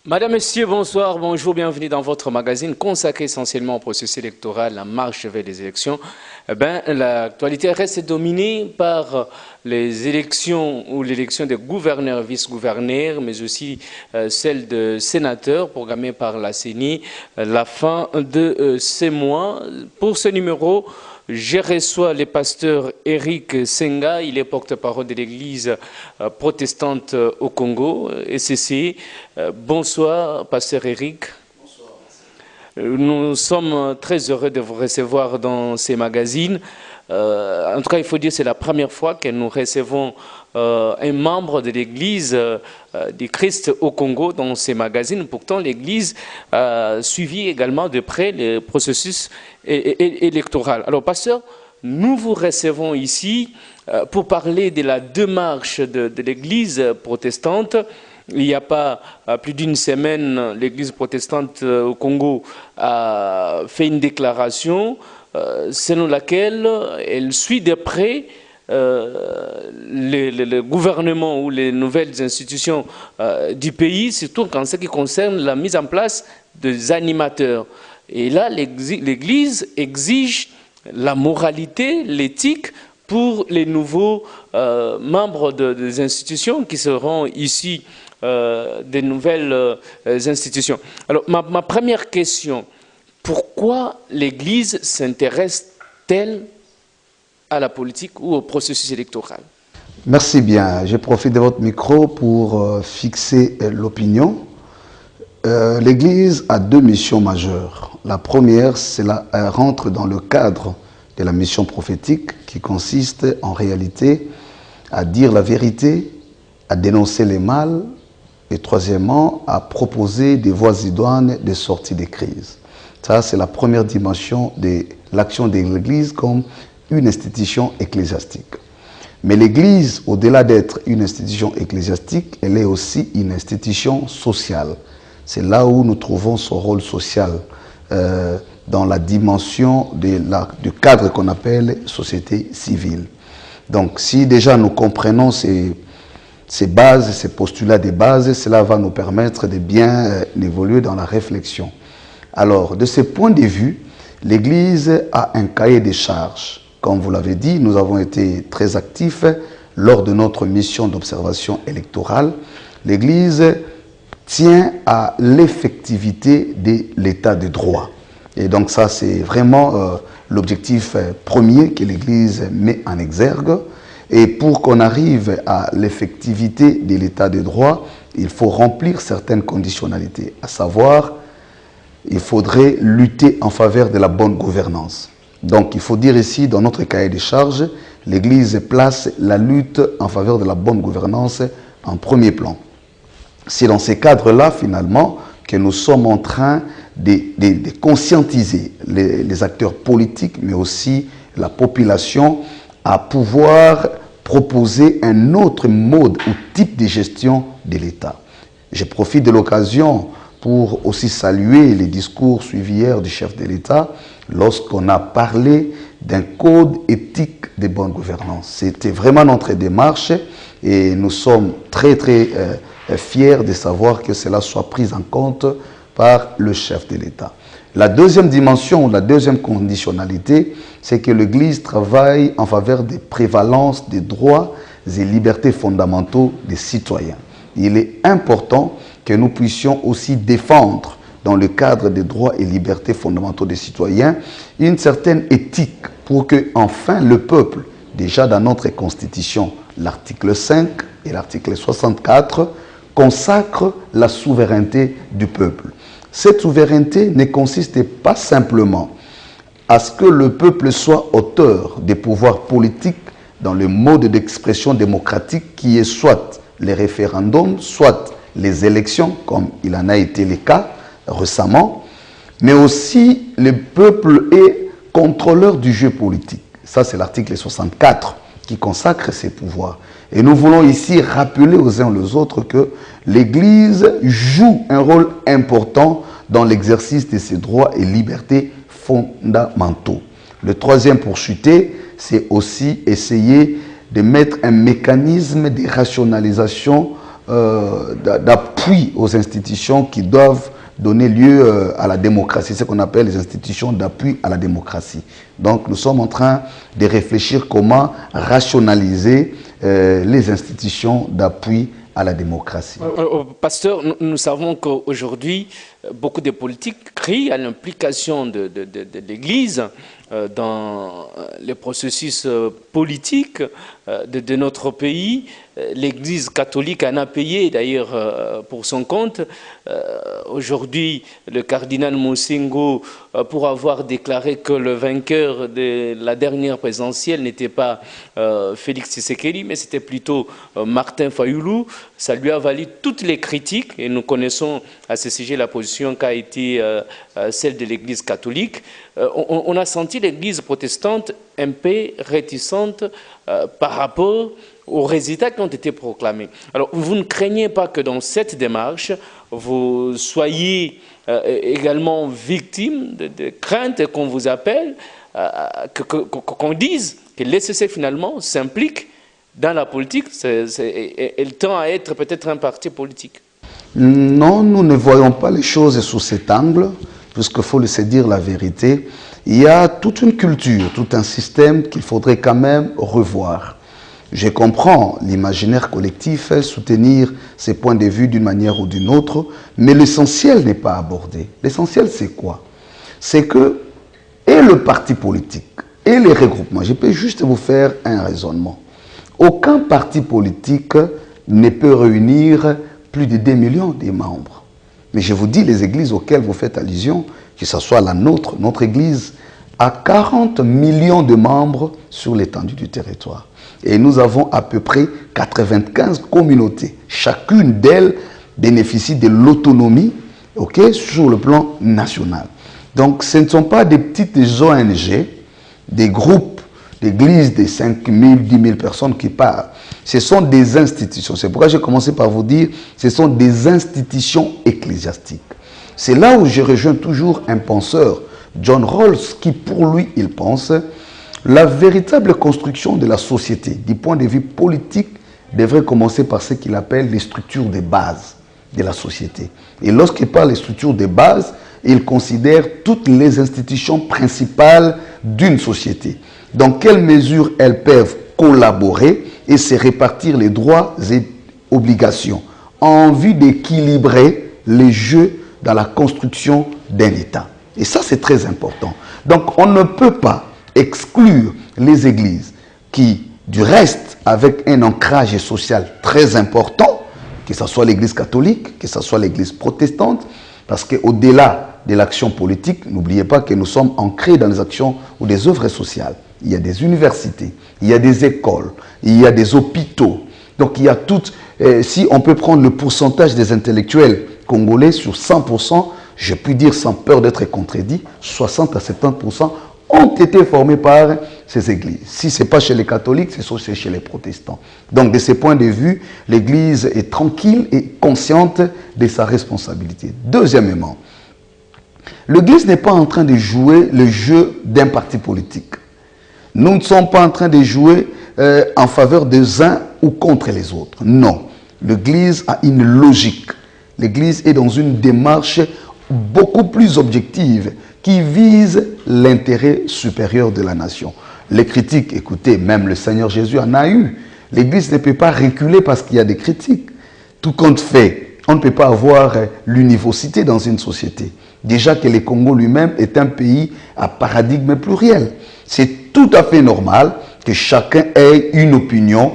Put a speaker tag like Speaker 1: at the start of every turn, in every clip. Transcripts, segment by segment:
Speaker 1: Madame, Messieurs, bonsoir, bonjour, bienvenue dans votre magazine consacré essentiellement au processus électoral, la marche vers les élections. L'actualité reste dominée par les élections ou l'élection des gouverneurs, vice-gouverneurs, mais aussi celle de sénateurs programmée par la CENI, la fin de ces mois. Pour ce numéro, je reçois le pasteur Eric Senga, il est porte-parole de l'église protestante au Congo, ECC. Bonsoir, pasteur Eric.
Speaker 2: Bonsoir.
Speaker 1: Nous sommes très heureux de vous recevoir dans ces magazines. En tout cas, il faut dire que c'est la première fois que nous recevons un membre de l'église du Christ au Congo dans ces magazines. Pourtant, l'église a suivi également de près le processus électoral. Alors, pasteur, nous vous recevons ici pour parler de la démarche de l'église protestante. Il n'y a pas plus d'une semaine, l'église protestante au Congo a fait une déclaration selon laquelle elle suit de près le gouvernement ou les nouvelles institutions du pays, surtout en ce qui concerne la mise en place des animateurs. Et là, l'Église exige la moralité, l'éthique pour les nouveaux membres des institutions qui seront ici des nouvelles institutions. Alors, ma première question, pourquoi l'Église s'intéresse-t-elle à la politique ou au processus électoral?
Speaker 2: Merci bien. Je profite de votre micro pour fixer l'opinion. L'Église a deux missions majeures. La première, elle rentre dans le cadre de la mission prophétique qui consiste en réalité à dire la vérité, à dénoncer les mal et troisièmement, à proposer des voies idoines de sortie des crises. Ça, c'est la première dimension de l'action de l'Église comme une institution ecclésiastique. Mais l'Église, au-delà d'être une institution ecclésiastique, elle est aussi une institution sociale. C'est là où nous trouvons son rôle social dans la dimension du cadre qu'on appelle société civile. Donc, si déjà nous comprenons ces bases, ces postulats de base, cela va nous permettre de bien évoluer dans la réflexion. Alors, de ce point de vue, l'Église a un cahier des charges. Comme vous l'avez dit, nous avons été très actifs lors de notre mission d'observation électorale. L'Église tient à l'effectivité de l'état de droit. Et donc ça, c'est vraiment l'objectif premier que l'Église met en exergue. Et pour qu'on arrive à l'effectivité de l'état de droit, il faut remplir certaines conditionnalités, à savoir, il faudrait lutter en faveur de la bonne gouvernance. Donc, il faut dire ici, dans notre cahier de charges, l'Église place la lutte en faveur de la bonne gouvernance en premier plan. C'est dans ces cadres-là, finalement, que nous sommes en train de conscientiser les acteurs politiques, mais aussi la population, à pouvoir proposer un autre mode ou type de gestion de l'État. Je profite de l'occasion pour aussi saluer les discours suivis hier du chef de l'État lorsqu'on a parlé d'un code éthique de bonne gouvernance. C'était vraiment notre démarche et nous sommes très fiers de savoir que cela soit pris en compte par le chef de l'État. La deuxième dimension, la deuxième conditionnalité, c'est que l'Église travaille en faveur des prévalences des droits et libertés fondamentaux des citoyens. Il est important que nous puissions aussi défendre, dans le cadre des droits et libertés fondamentaux des citoyens, une certaine éthique pour que, enfin, le peuple, déjà dans notre Constitution, l'article 5 et l'article 64, consacrent la souveraineté du peuple. Cette souveraineté ne consiste pas simplement à ce que le peuple soit auteur des pouvoirs politiques dans le mode d'expression démocratique qui est soit les référendums, soit les élections, comme il en a été le cas récemment, mais aussi le peuple est contrôleur du jeu politique. Ça, c'est l'article 64 qui consacre ces pouvoirs. Et nous voulons ici rappeler aux uns aux autres que l'Église joue un rôle important dans l'exercice de ses droits et libertés fondamentaux. Le troisième pour chuter, c'est aussi essayer de mettre un mécanisme de rationalisation d'appui aux institutions qui doivent donner lieu à la démocratie, ce qu'on appelle les institutions d'appui à la démocratie. Donc nous sommes en train de réfléchir comment rationaliser les institutions d'appui à la démocratie.
Speaker 1: Pasteur, nous savons qu'aujourd'hui, beaucoup de politiques crient à l'implication de l'Église dans les processus politiques de notre pays. L'Église catholique en a payé d'ailleurs pour son compte. Aujourd'hui, le cardinal Moussingo, pour avoir déclaré que le vainqueur de la dernière présidentielle n'était pas Félix Tshisekedi, mais c'était plutôt Martin Fayoulou, ça lui a valu toutes les critiques, et nous connaissons à ce sujet la position qu'a été celle de l'Église catholique. On a senti l'Église protestante un peu réticente par rapport aux résultats qui ont été proclamés. Alors, vous ne craignez pas que dans cette démarche, vous soyez également victime de craintes qu'on vous appelle, qu'on dise que l'ECC finalement s'implique dans la politique, elle tend à être peut-être un parti politique?
Speaker 2: Non, nous ne voyons pas les choses sous cet angle, puisqu'il faut se dire la vérité. Il y a toute une culture, tout un système qu'il faudrait quand même revoir. Je comprends l'imaginaire collectif, soutenir ses points de vue d'une manière ou d'une autre, mais l'essentiel n'est pas abordé. L'essentiel, c'est quoi? C'est que, et le parti politique, et les regroupements, je peux juste vous faire un raisonnement. Aucun parti politique ne peut réunir plus de 2 millions de membres. Mais je vous dis, les églises auxquelles vous faites allusion, que ce soit la nôtre, notre église, a 40 millions de membres sur l'étendue du territoire. Et nous avons à peu près 95 communautés. Chacune d'elles bénéficie de l'autonomie, sur le plan national. Donc ce ne sont pas des petites ONG, des groupes d'églises de 5 000, 10 000 personnes qui parlent. Ce sont des institutions. C'est pourquoi j'ai commencé par vous dire, ce sont des institutions ecclésiastiques. C'est là où je rejoins toujours un penseur, John Rawls, qui pour lui, il pense, la véritable construction de la société, du point de vue politique, devrait commencer par ce qu'il appelle les structures de base de la société. Et lorsqu'il parle des structures de base, il considère toutes les institutions principales d'une société. Dans quelle mesure elles peuvent collaborer et se répartir les droits et obligations en vue d'équilibrer les jeux dans la construction d'un État. Et ça, c'est très important. Donc, on ne peut pas exclure les églises qui, du reste, avec un ancrage social très important, que ce soit l'église catholique, que ce soit l'église protestante, parce qu'au-delà de l'action politique, n'oubliez pas que nous sommes ancrés dans des actions ou des œuvres sociales. Il y a des universités, il y a des écoles, il y a des hôpitaux. Donc il y a toutes, si on peut prendre le pourcentage des intellectuels congolais sur 100%, je puis dire sans peur d'être contredit, 60 à 70% ont été formés par ces églises. Si ce n'est pas chez les catholiques, c'est chez les protestants. Donc de ce point de vue, l'église est tranquille et consciente de sa responsabilité. Deuxièmement, l'église n'est pas en train de jouer le jeu d'un parti politique. Nous ne sommes pas en train de jouer en faveur des uns ou contre les autres. Non. L'Église a une logique. L'Église est dans une démarche beaucoup plus objective qui vise l'intérêt supérieur de la nation. Les critiques, écoutez, même le Seigneur Jésus en a eu. L'Église ne peut pas reculer parce qu'il y a des critiques. Tout compte fait, on ne peut pas avoir l'univocité dans une société. Déjà que le Congo lui-même est un pays à paradigme pluriel. C'est tout à fait normal que chacun ait une opinion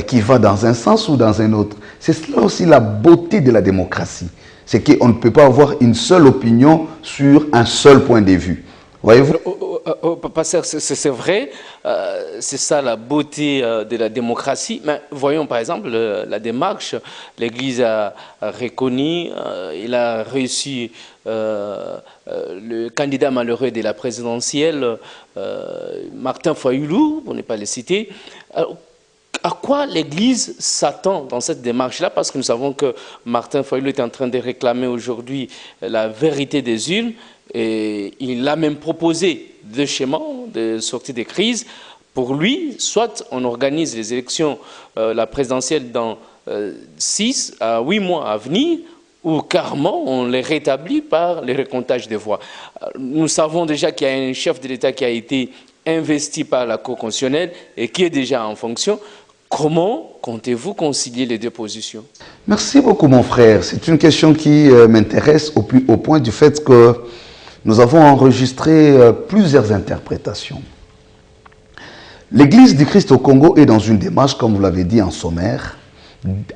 Speaker 2: qui va dans un sens ou dans un autre. C'est cela aussi la beauté de la démocratie. C'est qu'on ne peut pas avoir une seule opinion sur un seul point de vue. Voyez-vous?
Speaker 1: Pasteur, c'est vrai, c'est ça la beauté de la démocratie. Mais voyons par exemple la démarche. L'Église a reconnu, il a réussi le candidat malheureux de la présidentielle, Martin Fayoulou, pour ne pas le citer. Alors, à quoi l'Église s'attend dans cette démarche-là? Parce que nous savons que Martin Fayoulou est en train de réclamer aujourd'hui la vérité des urnes. Et il a même proposé deux schémas de sortie des crises. Pour lui, soit on organise les élections, la présidentielle dans 6 à 8 mois à venir, où carrément on les rétablit par le recomptage des voix. Nous savons déjà qu'il y a un chef de l'État qui a été investi par la Cour constitutionnelle et qui est déjà en fonction. Comment comptez-vous concilier les deux positions?
Speaker 2: Merci beaucoup mon frère. C'est une question qui m'intéresse au point du fait que nous avons enregistré plusieurs interprétations. L'Église du Christ au Congo est dans une démarche, comme vous l'avez dit en sommaire,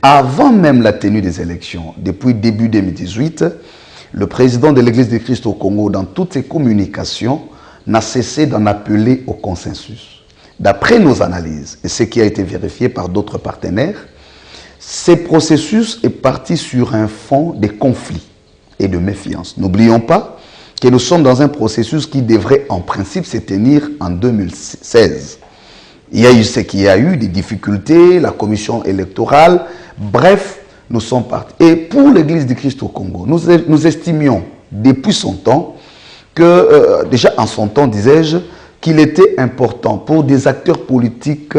Speaker 2: avant même la tenue des élections. Depuis début 2018, le président de l'Église du Christ au Congo, dans toutes ses communications, n'a cessé d'en appeler au consensus. D'après nos analyses, et ce qui a été vérifié par d'autres partenaires, ce processus est parti sur un fond de conflits et de méfiance. N'oublions pas que nous sommes dans un processus qui devrait en principe se tenir en 2016. Il y a eu ce qu'il y a eu, des difficultés, la commission électorale, bref, nous sommes partis. Et pour l'Église du Christ au Congo, nous estimions depuis son temps que, déjà en son temps, disais-je, qu'il était important pour des acteurs politiques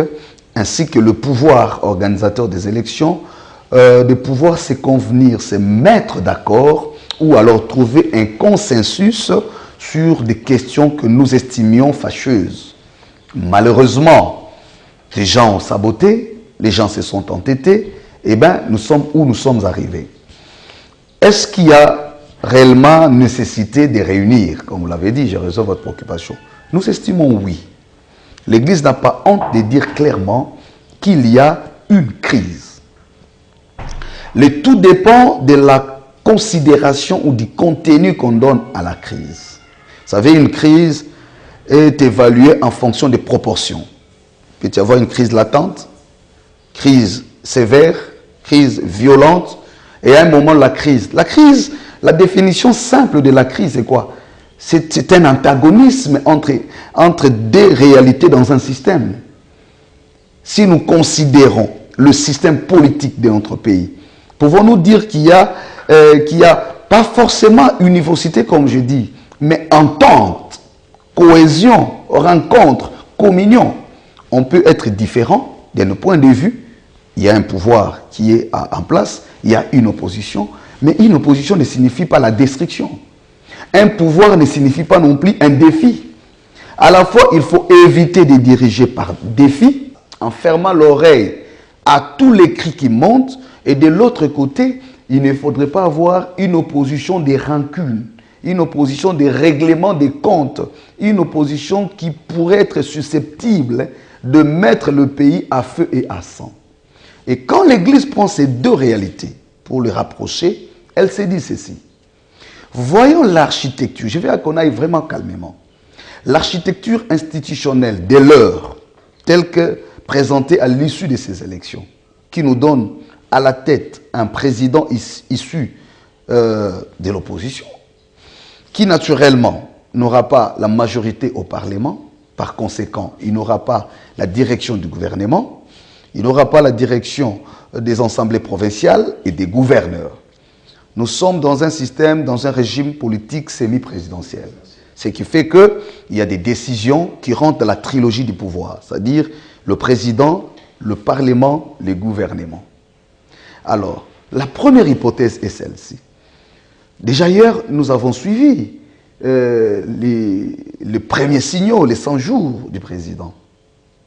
Speaker 2: ainsi que le pouvoir organisateur des élections de pouvoir se convenir, se mettre d'accord ou alors trouver un consensus sur des questions que nous estimions fâcheuses. Malheureusement, les gens ont saboté, les gens se sont entêtés, et bien nous sommes où nous sommes arrivés. Est-ce qu'il y a réellement nécessité de réunir? Comme vous l'avez dit, je résolve votre préoccupation. Nous estimons oui. L'Église n'a pas honte de dire clairement qu'il y a une crise. Le tout dépend de la considération ou du contenu qu'on donne à la crise. Vous savez, une crise est évaluée en fonction des proportions. Il peut y avoir une crise latente, crise sévère, crise violente, et à un moment la crise. La définition simple de la crise, c'est quoi? C'est un antagonisme entre deux réalités dans un système. Si nous considérons le système politique de notre pays, pouvons-nous dire qu'il y a pas forcément univocité, comme je dis, mais entente, cohésion, rencontre, communion. On peut être différent de nos points de vue. Il y a un pouvoir qui est en place, il y a une opposition, mais une opposition ne signifie pas la destruction. Un pouvoir ne signifie pas non plus un défi. À la fois, il faut éviter de diriger par défi, en fermant l'oreille à tous les cris qui montent, et de l'autre côté, il ne faudrait pas avoir une opposition des rancunes, une opposition des règlements des comptes, une opposition qui pourrait être susceptible de mettre le pays à feu et à sang. Et quand l'Église prend ces deux réalités pour les rapprocher, elle se dit ceci. Voyons l'architecture, je veux qu'on aille vraiment calmement. L'architecture institutionnelle de l'heure, telle que présentée à l'issue de ces élections, qui nous donne à la tête un président issu de l'opposition, qui naturellement n'aura pas la majorité au Parlement, par conséquent, il n'aura pas la direction du gouvernement, il n'aura pas la direction des assemblées provinciales et des gouverneurs. Nous sommes dans un système, dans un régime politique semi-présidentiel. Ce qui fait qu'il y a des décisions qui rentrent dans la trilogie du pouvoir, c'est-à-dire le président, le Parlement, les gouvernements. Alors, la première hypothèse est celle-ci. Déjà hier, nous avons suivi les premiers signaux, les 100 jours du président.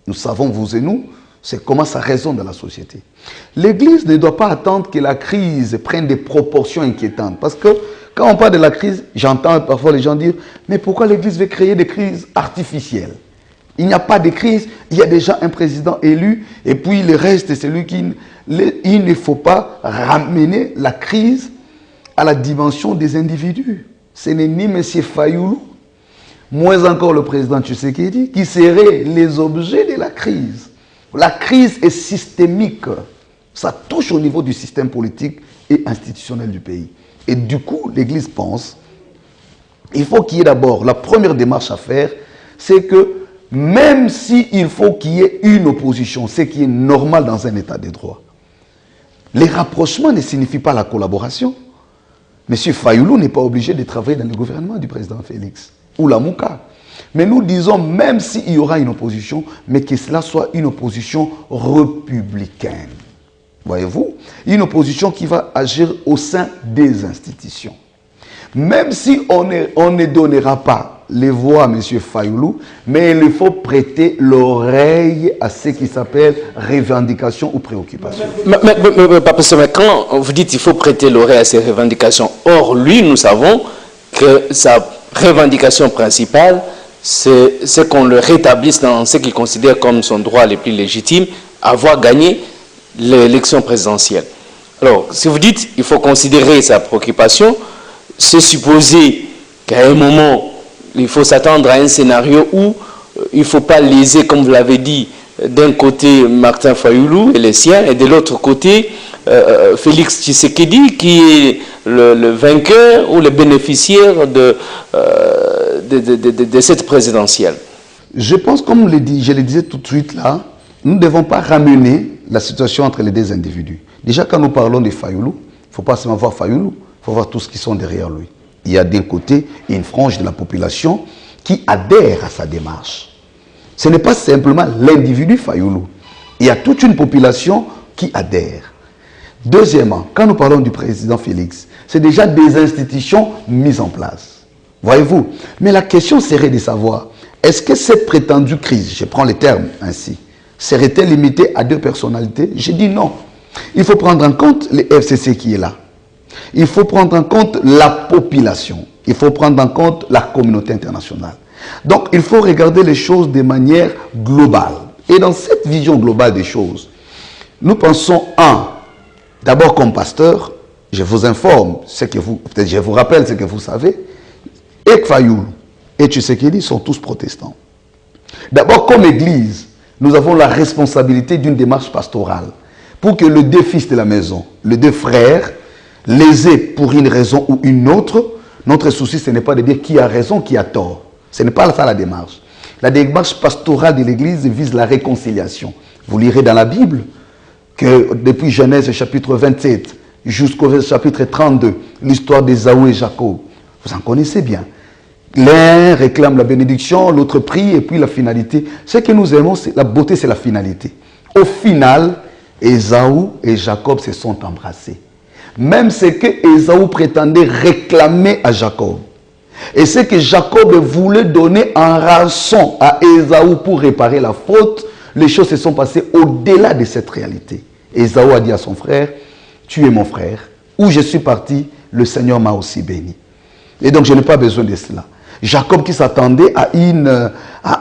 Speaker 2: Nous savons, vous et nous, c'est comment ça résonne dans la société. L'Église ne doit pas attendre que la crise prenne des proportions inquiétantes. Parce que quand on parle de la crise, j'entends parfois les gens dire « Mais pourquoi l'Église veut créer des crises artificielles ?» Il n'y a pas de crise, il y a déjà un président élu, et puis le reste, c'est lui qui... Il ne faut pas ramener la crise à la dimension des individus. Ce n'est ni M. Fayoulou, moins encore le président Tshisekedi, qui seraient les objets de la crise. La crise est systémique. Ça touche au niveau du système politique et institutionnel du pays. Et du coup, l'Église pense, il faut qu'il y ait d'abord, la première démarche à faire, c'est que même s'il faut qu'il y ait une opposition, ce qui est normal dans un état de droit, les rapprochements ne signifient pas la collaboration. M. Fayoulou n'est pas obligé de travailler dans le gouvernement du président Félix, ou la Mouka. Mais nous disons, même s'il y aura une opposition, mais que cela soit une opposition républicaine. voyez-vous, une opposition qui va agir au sein des institutions. Même si on ne donnera pas les voix à M. Fayoulou, mais il faut prêter l'oreille à ce qui s'appelle revendication ou préoccupation.
Speaker 1: Mais quand vous dites qu'il faut prêter l'oreille à ces revendications, or lui, nous savons que sa revendication principale, c'est qu'on le rétablisse dans ce qu'il considère comme son droit le plus légitime, avoir gagné l'élection présidentielle. Alors, si vous dites qu'il faut considérer sa préoccupation, c'est supposer qu'à un moment, il faut s'attendre à un scénario où il ne faut pas léser, comme vous l'avez dit, d'un côté Martin Fayoulou et les siens, et de l'autre côté Félix Tshisekedi, qui est le vainqueur ou le bénéficiaire de cette présidentielle.
Speaker 2: Je pense, comme je le disais tout de suite là, nous ne devons pas ramener la situation entre les deux individus. Déjà, quand nous parlons de Fayoulou, il ne faut pas seulement voir Fayoulou, il faut voir tous ceux qui sont derrière lui. Il y a d'un côté une frange de la population qui adhère à sa démarche. Ce n'est pas simplement l'individu Fayoulou. Il y a toute une population qui adhère. Deuxièmement, quand nous parlons du président Félix, c'est déjà des institutions mises en place. Voyez-vous? Mais la question serait de savoir, est-ce que cette prétendue crise, je prends les termes ainsi, serait-elle limitée à deux personnalités? Je dis non. Il faut prendre en compte les FCC qui est là. Il faut prendre en compte la population. Il faut prendre en compte la communauté internationale. Donc, il faut regarder les choses de manière globale. Et dans cette vision globale des choses, nous pensons, d'abord comme pasteur, je vous informe, peut-être je vous rappelle ce que vous savez, et Fayoulou et Tshisekedi sont tous protestants. D'abord, comme Église, nous avons la responsabilité d'une démarche pastorale pour que les deux fils de la maison, les deux frères, lésés pour une raison ou une autre, notre souci, ce n'est pas de dire qui a raison, qui a tort. Ce n'est pas ça la démarche. La démarche pastorale de l'Église vise la réconciliation. Vous lirez dans la Bible que depuis Genèse chapitre 27 jusqu'au chapitre 32, l'histoire d'Ésaü et Jacob, vous en connaissez bien. L'un réclame la bénédiction, l'autre prie, et puis la finalité. Ce que nous aimons, c'est la beauté, c'est la finalité. Au final, Ésaü et Jacob se sont embrassés. Même ce que Ésaü prétendait réclamer à Jacob. Et ce que Jacob voulait donner en rançon à Ésaü pour réparer la faute, les choses se sont passées au-delà de cette réalité. Ésaü a dit à son frère, tu es mon frère, où je suis parti, le Seigneur m'a aussi béni. Et donc je n'ai pas besoin de cela. Jacob qui s'attendait à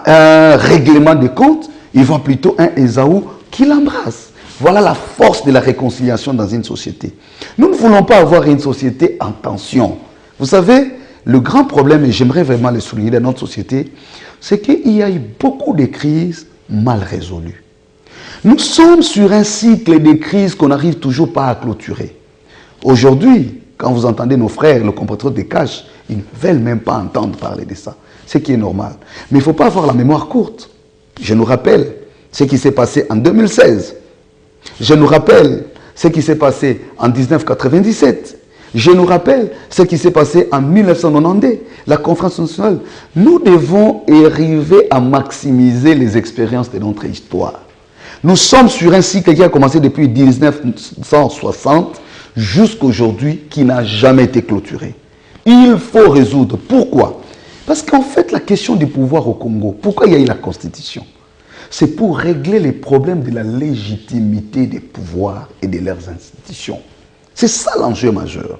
Speaker 2: un règlement de compte, il voit plutôt un Ésaü qui l'embrasse. Voilà la force de la réconciliation dans une société. Nous ne voulons pas avoir une société en tension. Vous savez, le grand problème, et j'aimerais vraiment le souligner dans notre société, c'est qu'il y a eu beaucoup de crises mal résolues. Nous sommes sur un cycle de crises qu'on n'arrive toujours pas à clôturer. Aujourd'hui, quand vous entendez nos frères, le compatriote des caches, ils ne veulent même pas entendre parler de ça. Ce qui est normal. Mais il ne faut pas avoir la mémoire courte. Je nous rappelle ce qui s'est passé en 2016. Je nous rappelle ce qui s'est passé en 1997. Je nous rappelle ce qui s'est passé en 1992, la conférence nationale. Nous devons arriver à maximiser les expériences de notre histoire. Nous sommes sur un cycle qui a commencé depuis 1960 jusqu'à aujourd'hui, qui n'a jamais été clôturé. Il faut résoudre. Pourquoi? Parce qu'en fait, la question du pouvoir au Congo, pourquoi il y a eu la Constitution? C'est pour régler les problèmes de la légitimité des pouvoirs et de leurs institutions. C'est ça l'enjeu majeur.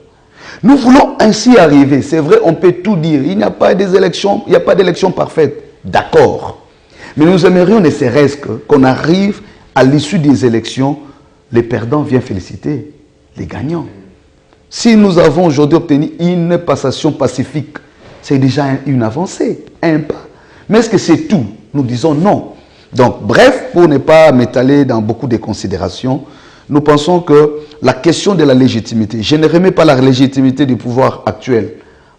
Speaker 2: Nous voulons ainsi arriver. C'est vrai, on peut tout dire. Il n'y a pas d'élection, il n'y a pas d'élection parfaite. D'accord. Mais nous aimerions ne serait-ce qu'on arrive à l'issue des élections, les perdants viennent féliciter les gagnants. Si nous avons aujourd'hui obtenu une passation pacifique, c'est déjà une avancée, un pas. Mais est-ce que c'est tout? Nous disons non. Donc, bref, pour ne pas m'étaler dans beaucoup de considérations, nous pensons que la question de la légitimité, je ne remets pas la légitimité du pouvoir actuel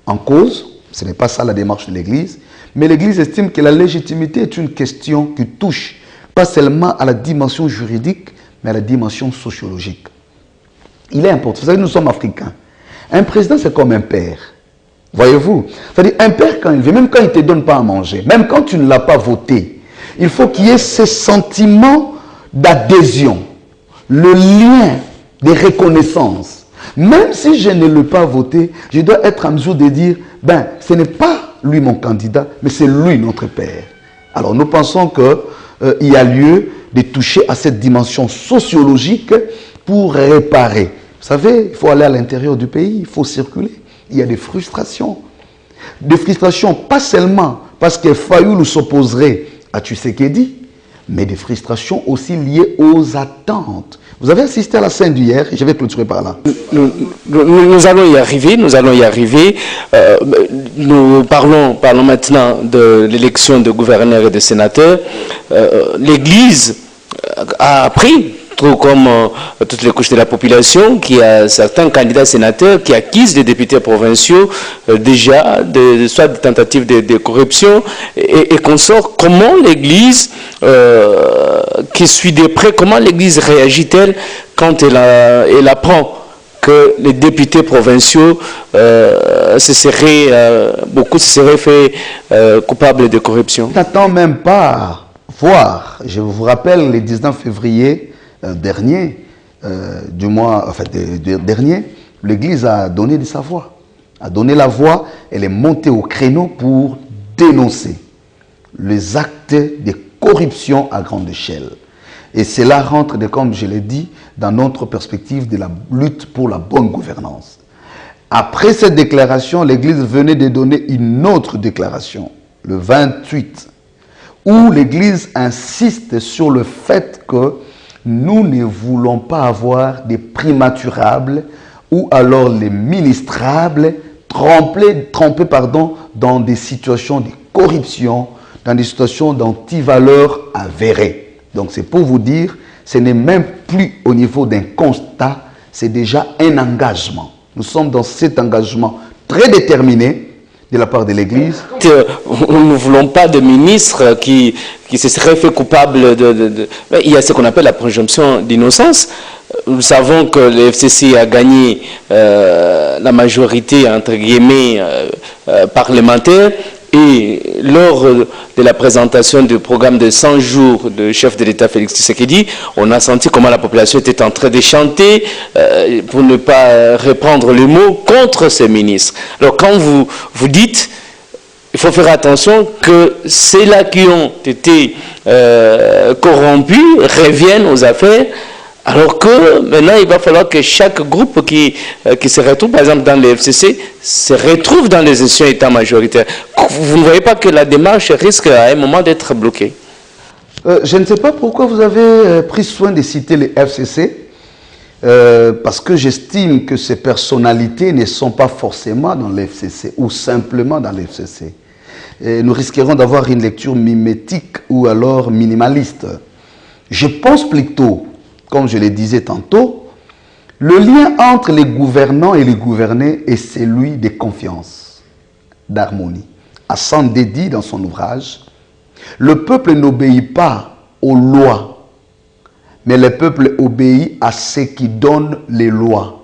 Speaker 2: en cause, ce n'est pas ça la démarche de l'Église, mais l'Église estime que la légitimité est une question qui touche pas seulement à la dimension juridique, mais à la dimension sociologique. Il est important. Vous savez, nous sommes africains. Un président, c'est comme un père. Voyez-vous? C'est-à-dire, un père, quand il vient, même quand il ne te donne pas à manger, même quand tu ne l'as pas voté, il faut qu'il y ait ce sentiment d'adhésion. le lien de reconnaissance. Même si je ne l'ai pas voté, je dois être en mesure de dire, ben, ce n'est pas lui mon candidat, mais c'est lui notre père. Alors nous pensons qu'il y a lieu de toucher à cette dimension sociologique pour réparer. Vous savez, il faut aller à l'intérieur du pays, il faut circuler. Il y a des frustrations. Des frustrations, pas seulement parce que Fayoulou s'opposerait à Tshisekedi, mais des frustrations aussi liées aux attentes. Vous avez assisté à la scène d'hier, et je vais clôturer par là.
Speaker 1: Nous allons y arriver, nous allons y arriver. Nous parlons maintenant de l'élection de gouverneurs et de sénateurs. L'Église a appris, tout comme toutes les couches de la population, qu'il y a certains candidats sénateurs qui accusent les députés provinciaux déjà soit de tentatives de corruption et qu'on sort. Comment l'Église, qui suit de près, comment l'Église réagit-elle quand elle apprend que les députés provinciaux beaucoup se seraient fait coupables de corruption?
Speaker 2: On n'attend même pas voir. Je vous rappelle, le 19 février dernier, dernier, l'Église a donné de sa voix. A donné la voix, elle est montée au créneau pour dénoncer les actes de corruption à grande échelle. Et cela rentre, comme je l'ai dit, dans notre perspective de la lutte pour la bonne gouvernance. Après cette déclaration, l'Église venait de donner une autre déclaration, le 28, où l'Église insiste sur le fait que nous ne voulons pas avoir des primaturables ou alors les ministrables trempés dans des situations de corruption, dans des situations d'antivaleur avérées. Donc c'est pour vous dire, ce n'est même plus au niveau d'un constat, c'est déjà un engagement. Nous sommes dans cet engagement très déterminé de la part de l'Église.
Speaker 1: Nous ne voulons pas de ministres qui se seraient fait coupables Il y a ce qu'on appelle la présomption d'innocence. Nous savons que le FCC a gagné la majorité, entre guillemets, parlementaire. Et lors de la présentation du programme de 100 jours du chef de l'État Félix Tshisekedi, on a senti comment la population était en train de chanter, pour ne pas reprendre le mot, contre ces ministres. Alors quand vous dites, il faut faire attention que ceux-là qui ont été corrompus reviennent aux affaires, alors que maintenant il va falloir que chaque groupe qui se retrouve, par exemple dans le FCC, se retrouve dans les institutions État majoritaires. Vous ne voyez pas que la démarche risque à un moment d'être bloquée?
Speaker 2: Je ne sais pas pourquoi vous avez pris soin de citer les FCC, parce que j'estime que ces personnalités ne sont pas forcément dans les FCC ou simplement dans les FCC. Et nous risquerons d'avoir une lecture mimétique ou alors minimaliste. Je pense plutôt, comme je le disais tantôt, le lien entre les gouvernants et les gouvernés est celui de confiance, d'harmonie. Hassan dit dans son ouvrage, le peuple n'obéit pas aux lois, mais le peuple obéit à ceux qui donnent les lois.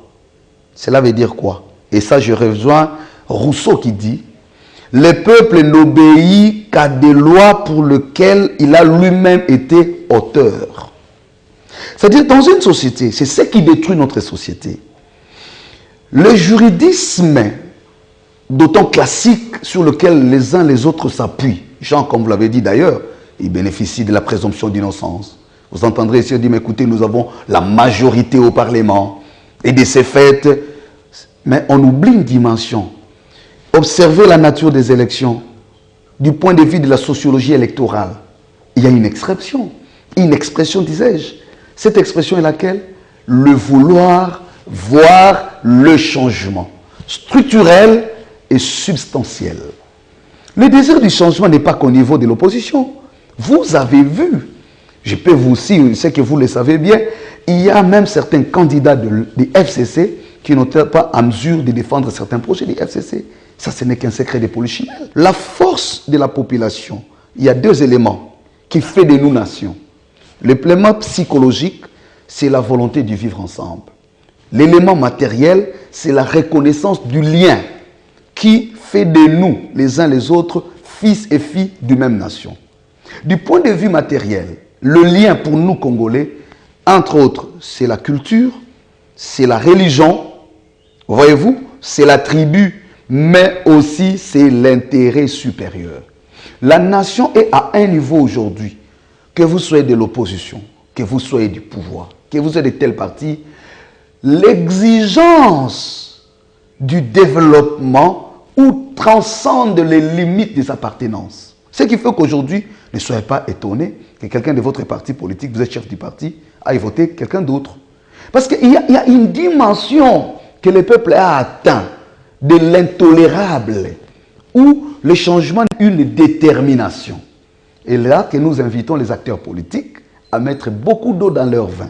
Speaker 2: Cela veut dire quoi? Et ça, je rejoins Rousseau qui dit, le peuple n'obéit qu'à des lois pour lesquelles il a lui-même été auteur. C'est-à-dire, dans une société, c'est ce qui détruit notre société. Le juridisme, d'autant classique, sur lequel les uns les autres s'appuient. Jean, comme vous l'avez dit d'ailleurs, il bénéficie de la présomption d'innocence. Vous entendrez ici dire, mais écoutez, nous avons la majorité au Parlement. Et de ces faits, mais on oublie une dimension. Observez la nature des élections. Du point de vue de la sociologie électorale, il y a une expression, disais-je. Cette expression est laquelle? Le vouloir voir le changement structurel et substantiel. Le désir du changement n'est pas qu'au niveau de l'opposition. Vous avez vu, je peux vous aussi, je sais que vous le savez bien, il y a même certains candidats des FCC qui n'étaient pas en mesure de défendre certains projets des FCC. Ça, ce n'est qu'un secret de polichinelle. La force de la population, il y a deux éléments qui font de nous nations. L'élément psychologique, c'est la volonté de vivre ensemble. L'élément matériel, c'est la reconnaissance du lien qui fait de nous, les uns les autres, fils et filles d'une même nation. Du point de vue matériel, le lien pour nous, Congolais, Entre autres, c'est la culture, c'est la religion, voyez-vous, c'est la tribu, mais aussi c'est l'intérêt supérieur. La nation est à un niveau aujourd'hui, que vous soyez de l'opposition, que vous soyez du pouvoir, que vous soyez de tel parti, l'exigence du développement ou transcende les limites des appartenances. Ce qui fait qu'aujourd'hui, ne soyez pas étonnés que quelqu'un de votre parti politique, vous êtes chef du parti, aille voter quelqu'un d'autre. Parce qu'il y a une dimension que le peuple a atteint de l'intolérable ou le changement d'une détermination. Et là que nous invitons les acteurs politiques à mettre beaucoup d'eau dans leur vin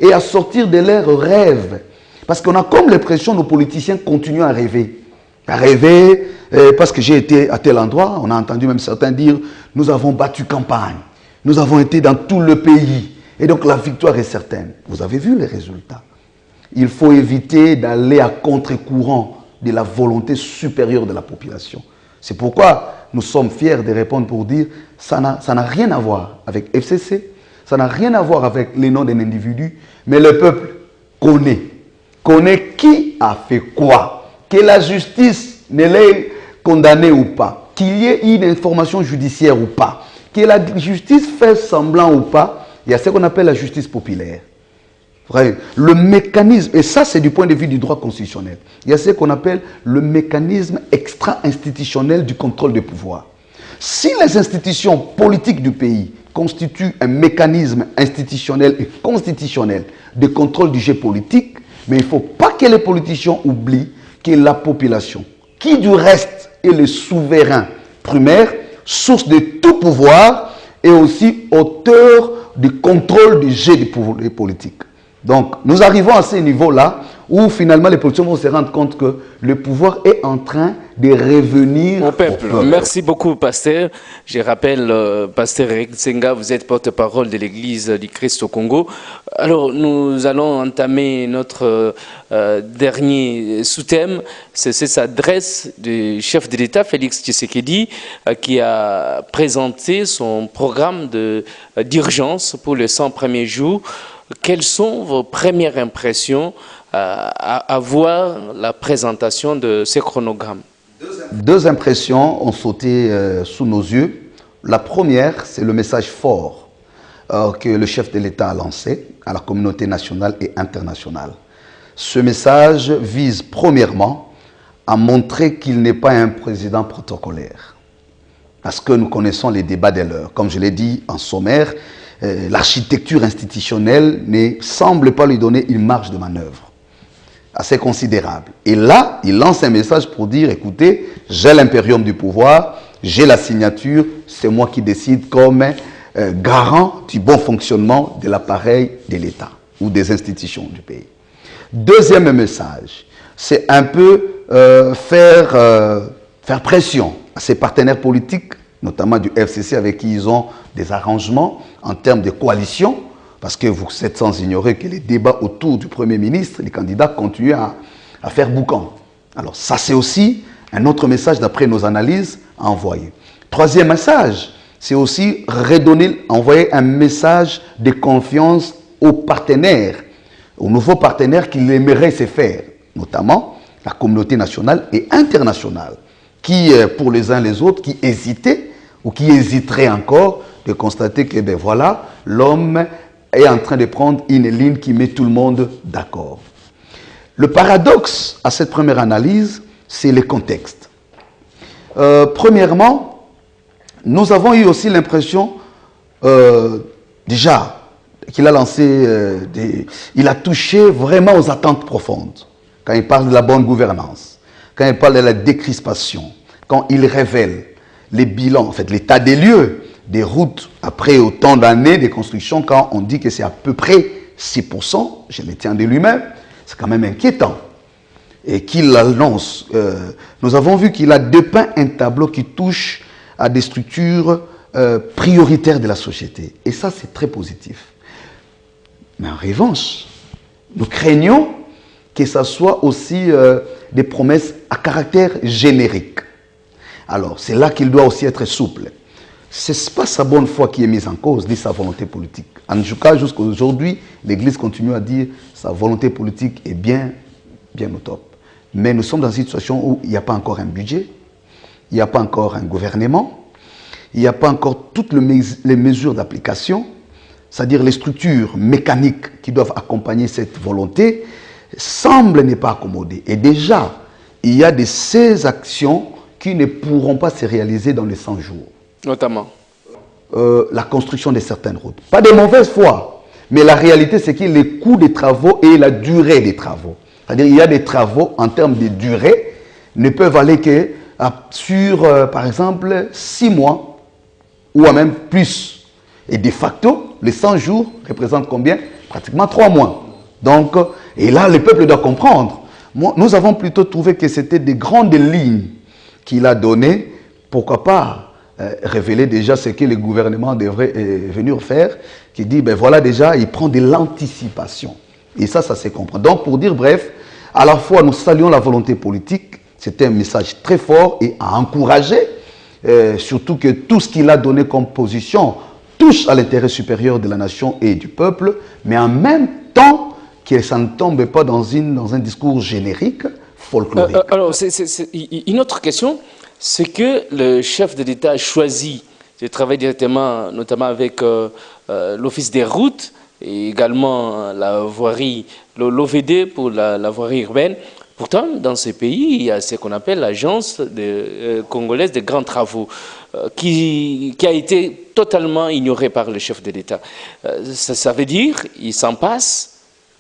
Speaker 2: et à sortir de leurs rêves. Parce qu'on a comme l'impression que nos politiciens continuent à rêver. À rêver, parce que j'ai été à tel endroit, on a entendu même certains dire, nous avons battu campagne, nous avons été dans tout le pays, et donc la victoire est certaine. Vous avez vu les résultats. Il faut éviter d'aller à contre-courant de la volonté supérieure de la population. C'est pourquoi nous sommes fiers de répondre pour dire ça n'a rien à voir avec FCC, ça n'a rien à voir avec les noms d'un individu, mais le peuple connaît qui a fait quoi, que la justice ne l'ait condamné ou pas, qu'il y ait une information judiciaire ou pas, que la justice fait semblant ou pas, il y a ce qu'on appelle la justice populaire. Le mécanisme, et ça c'est du point de vue du droit constitutionnel, il y a ce qu'on appelle le mécanisme extra-institutionnel du contrôle des pouvoirs. Si les institutions politiques du pays constituent un mécanisme institutionnel et constitutionnel de contrôle du jeu politique, mais il ne faut pas que les politiciens oublient que la population, qui du reste est le souverain primaire, source de tout pouvoir, est aussi auteur du contrôle du jeu des politiques. Donc, nous arrivons à ce niveau-là où finalement les politiciens vont se rendre compte que le pouvoir est en train de revenir au peuple.
Speaker 1: Merci beaucoup, pasteur. Je rappelle, pasteur Eric Nsenga, vous êtes porte-parole de l'Église du Christ au Congo. Alors, nous allons entamer notre dernier sous-thème. C'est cette adresse du chef de l'État, Félix Tshisekedi, qui a présenté son programme d'urgence pour les 100 premiers jours. Quelles sont vos premières impressions à voir la présentation de ces chronogrammes?
Speaker 2: Deux impressions ont sauté sous nos yeux. La première, c'est le message fort que le chef de l'État a lancé à la communauté nationale et internationale. Ce message vise premièrement à montrer qu'il n'est pas un président protocolaire. Parce que nous connaissons les débats de l'heure. Comme je l'ai dit en sommaire, l'architecture institutionnelle ne semble pas lui donner une marge de manœuvre assez considérable. Et là, il lance un message pour dire, écoutez, j'ai l'impérium du pouvoir, j'ai la signature, c'est moi qui décide comme garant du bon fonctionnement de l'appareil de l'État ou des institutions du pays. Deuxième message, c'est un peu faire pression à ses partenaires politiques, notamment du FCC avec qui ils ont des arrangements en termes de coalition, parce que vous êtes sans ignorer que les débats autour du Premier ministre, les candidats continuent à faire boucan. Alors ça c'est aussi un autre message d'après nos analyses à envoyer. Troisième message, c'est aussi envoyer un message de confiance aux partenaires, aux nouveaux partenaires qu'il aimerait se faire, notamment la communauté nationale et internationale, qui pour les uns les autres, qui hésitaient ou qui hésiteraient encore de constater que ben voilà, l'homme est en train de prendre une ligne qui met tout le monde d'accord. Le paradoxe à cette première analyse, c'est le contexte. Premièrement, nous avons eu aussi l'impression, déjà, qu'il a lancé, il a touché vraiment aux attentes profondes. Quand il parle de la bonne gouvernance, quand il parle de la décrispation, quand il révèle les bilans, en fait, l'état des lieux, des routes après autant d'années de construction, quand on dit que c'est à peu près 6%, je le tiens de lui-même, c'est quand même inquiétant. Et qu'il annonce, nous avons vu qu'il a dépeint un tableau qui touche à des structures prioritaires de la société. Et ça, c'est très positif. Mais en revanche, nous craignons que ça soit aussi des promesses à caractère générique. Alors, c'est là qu'il doit aussi être souple. ce n'est pas sa bonne foi qui est mise en cause, ni sa volonté politique. En tout cas, jusqu'à aujourd'hui, l'Église continue à dire que sa volonté politique est bien au top. Mais nous sommes dans une situation où il n'y a pas encore un budget, il n'y a pas encore un gouvernement, il n'y a pas encore toutes les mesures d'application, c'est-à-dire les structures mécaniques qui doivent accompagner cette volonté, semblent ne pas accommoder. Et déjà, il y a ces actions qui ne pourront pas se réaliser dans les 100 jours.
Speaker 1: Notamment
Speaker 2: la construction de certaines routes. Pas de mauvaise foi, mais la réalité, c'est que les coûts des travaux et la durée des travaux. C'est-à-dire qu'il y a des travaux en termes de durée ne peuvent aller que sur, par exemple, 6 mois ou même plus. Et de facto, les 100 jours représentent combien? Pratiquement 3 mois. Donc, et là, le peuple doit comprendre. Nous avons plutôt trouvé que c'était des grandes lignes qu'il a données. Pourquoi pas révéler déjà ce que le gouvernement devrait venir faire, qui dit, ben voilà déjà, il prend de l'anticipation. Et ça se comprend. Donc, pour dire bref, à la fois, nous saluons la volonté politique, c'était un message très fort et à encourager, surtout que tout ce qu'il a donné comme position touche à l'intérêt supérieur de la nation et du peuple, mais en même temps, que ça ne tombe pas dans un discours générique, folklorique.
Speaker 1: Alors, une autre question, c'est que le chef de l'État a choisi de travailler directement, notamment avec l'Office des routes et également la voirie, l'OVD pour la voirie urbaine. Pourtant, dans ce pays, il y a ce qu'on appelle l'Agence congolaise des grands travaux, qui a été totalement ignorée par le chef de l'État. Ça veut dire qu'il s'en passe.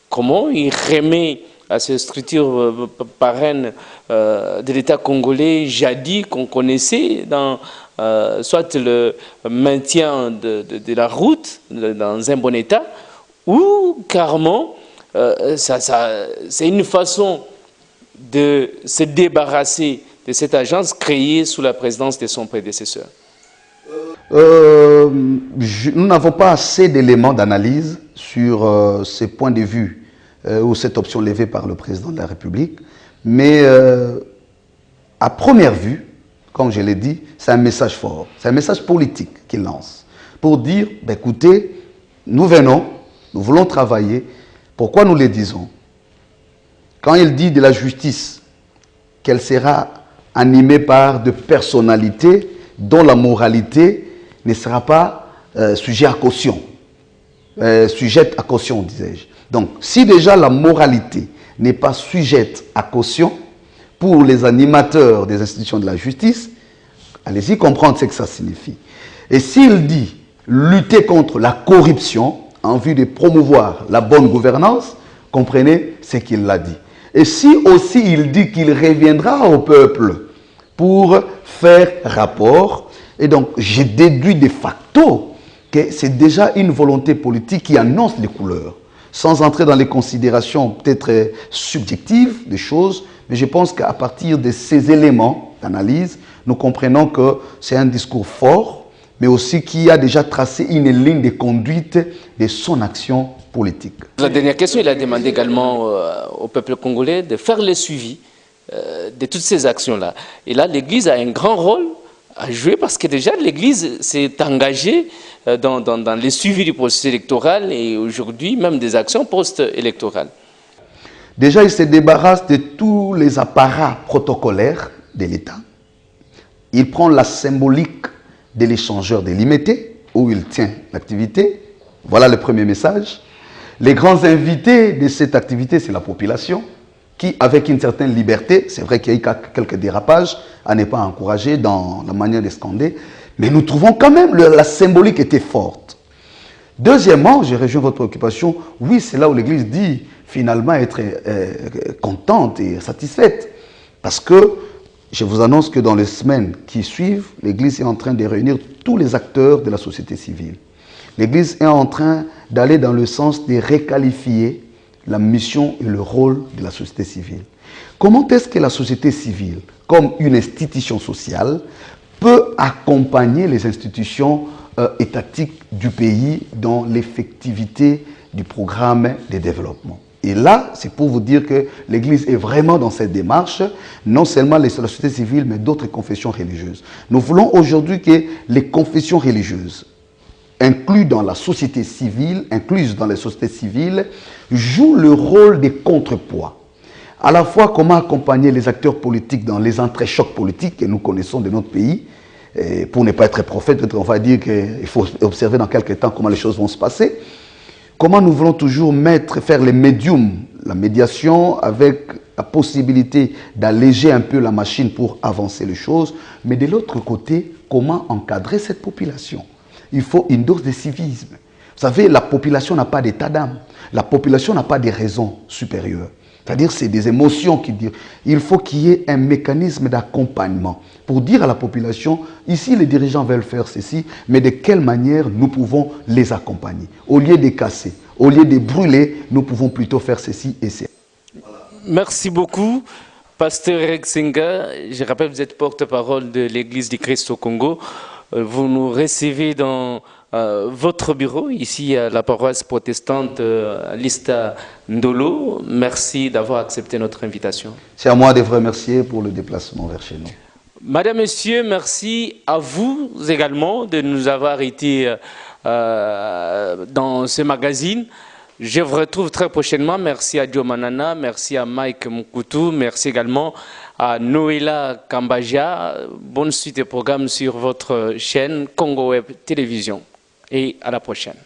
Speaker 1: Comment il remet à ces structures parraines de l'État congolais jadis qu'on connaissait dans soit le maintien de la route dans un bon état, ou carrément c'est une façon de se débarrasser de cette agence créée sous la présidence de son prédécesseur?
Speaker 2: Nous n'avons pas assez d'éléments d'analyse sur ces points de vue ou cette option levée par le président de la République. Mais à première vue, comme je l'ai dit, c'est un message fort. C'est un message politique qu'il lance pour dire, ben, écoutez, nous venons, nous voulons travailler. Pourquoi nous le disons? Quand il dit de la justice qu'elle sera animée par de personnalités dont la moralité ne sera pas sujette à caution. Sujette à caution, disais-je. Donc, si déjà la moralité n'est pas sujette à caution pour les animateurs des institutions de la justice, allez-y comprendre ce que ça signifie. Et s'il dit lutter contre la corruption en vue de promouvoir la bonne gouvernance, comprenez ce qu'il a dit. Et si aussi il dit qu'il reviendra au peuple pour faire rapport, et donc j'ai déduit de facto que c'est déjà une volonté politique qui annonce les couleurs, sans entrer dans les considérations peut-être subjectives des choses, mais je pense qu'à partir de ces éléments d'analyse, nous comprenons que c'est un discours fort, mais aussi qui a déjà tracé une ligne de conduite de son action politique.
Speaker 1: La dernière question, il a demandé également au peuple congolais de faire le suivi de toutes ces actions-là. Et là, l'Église a un grand rôle à jouer parce que déjà l'Église s'est engagée dans le suivi du processus électoral et aujourd'hui même des actions post-électorales.
Speaker 2: Déjà, il se débarrasse de tous les apparats protocolaires de l'État. Il prend la symbolique de l'échangeur délimité, où il tient l'activité. Voilà le premier message. Les grands invités de cette activité, c'est la population, qui, avec une certaine liberté, c'est vrai qu'il y a eu quelques dérapages, à ne pas encourager dans la manière de scander, mais nous trouvons quand même la symbolique était forte. Deuxièmement, je rejoins votre préoccupation, oui, c'est là où l'Église dit finalement être contente et satisfaite. Parce que je vous annonce que dans les semaines qui suivent, l'Église est en train de réunir tous les acteurs de la société civile. L'Église est en train d'aller dans le sens de requalifier la mission et le rôle de la société civile. Comment est-ce que la société civile, comme une institution sociale, peut accompagner les institutions étatiques du pays dans l'effectivité du programme de développement? Et là, c'est pour vous dire que l'Église est vraiment dans cette démarche, non seulement la société civile, mais d'autres confessions religieuses. Nous voulons aujourd'hui que les confessions religieuses, incluses dans la société civile, jouent le rôle des contrepoids. À la fois, comment accompagner les acteurs politiques dans les entrechocs politiques que nous connaissons de notre pays. Et pour ne pas être prophète, on va dire qu'il faut observer dans quelques temps comment les choses vont se passer. Comment nous voulons toujours faire les médiums, la médiation avec la possibilité d'alléger un peu la machine pour avancer les choses. Mais de l'autre côté, comment encadrer cette population? Il faut une dose de civisme. Vous savez, la population n'a pas d'état d'âme. La population n'a pas des raisons supérieures. C'est-à-dire, c'est des émotions qui disent. Il faut qu'il y ait un mécanisme d'accompagnement pour dire à la population, ici les dirigeants veulent faire ceci, mais de quelle manière nous pouvons les accompagner. Au lieu de casser, au lieu de brûler, nous pouvons plutôt faire ceci et cela.
Speaker 1: Merci beaucoup, Pasteur Rexinga. Je rappelle, vous êtes porte-parole de l'Église du Christ au Congo. Vous nous recevez dans votre bureau, ici à la paroisse protestante Lista Ndolo. Merci d'avoir accepté notre invitation.
Speaker 2: C'est à moi de vous remercier pour le déplacement vers chez nous.
Speaker 1: Madame, Monsieur, merci à vous également de nous avoir été dans ce magazine. Je vous retrouve très prochainement. Merci à Joe Manana, merci à Mike Mkutu, merci également à Noéla Kambaja. Bonne suite des programmes sur votre chaîne Congo Web Télévision. Et à la prochaine.